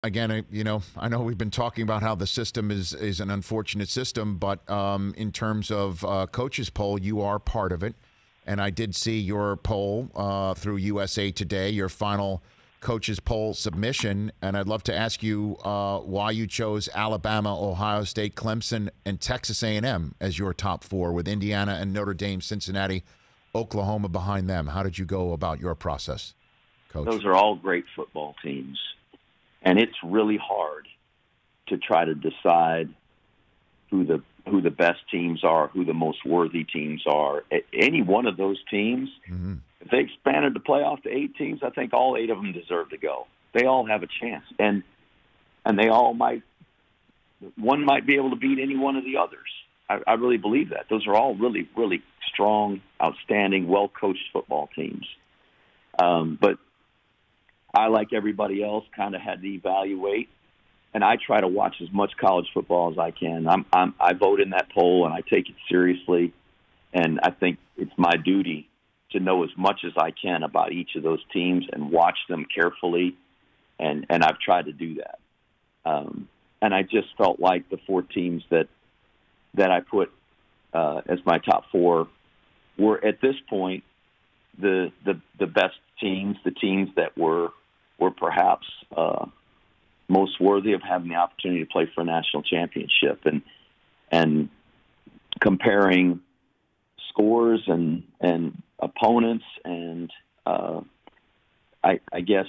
again, I know we've been talking about how the system is an unfortunate system, but in terms of coaches poll, you are part of it. And I did see your poll through USA Today, your final coaches poll submission. And I'd love to ask you why you chose Alabama, Ohio State, Clemson, and Texas A&M as your top four, with Indiana and Notre Dame, Cincinnati, Oklahoma behind them. How did you go about your process, Coach? Those are all great football teams. And it's really hard to try to decide who the best teams are, who the most worthy teams are. Any one of those teams, if they expanded the playoff to 8 teams, I think all 8 of them deserve to go. They all have a chance. And they all one might be able to beat any one of the others. I really believe that. Those are all really, really strong, outstanding, well-coached football teams. But I, like everybody else, kind of had to evaluate, and I try to watch as much college football as I can. I vote in that poll, and I take it seriously, and I think it's my duty to know as much as I can about each of those teams and watch them carefully, and I've tried to do that. And I just felt like the 4 teams that I put as my top 4 were, at this point, the best teams, the teams that were perhaps most worthy of having the opportunity to play for a national championship, and comparing scores and opponents, and I guess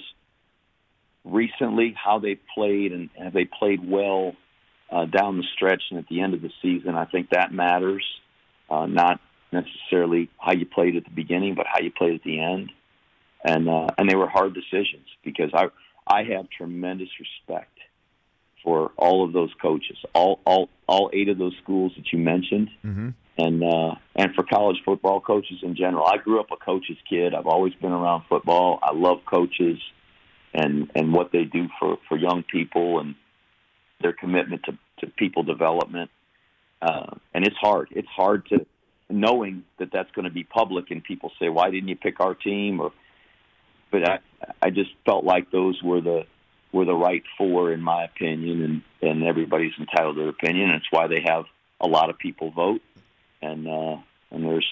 recently how they played, and have they played well down the stretch and at the end of the season. I think that matters, not necessarily how you played at the beginning, but how you played at the end. And they were hard decisions, because I have tremendous respect for all of those coaches, all 8 of those schools that you mentioned, and for college football coaches in general. I grew up a coach's kid. I've always been around football. I love coaches and what they do for young people and their commitment to people development. And it's hard. It's hard to knowing that that's going to be public, and people say, "Why didn't you pick our team?" But I just felt like those were the right 4, in my opinion, and everybody's entitled to their opinion. And it's why they have a lot of people vote, and there's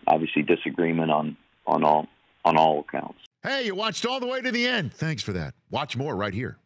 obviously disagreement on all accounts. Hey, you watched all the way to the end. Thanks for that. Watch more right here.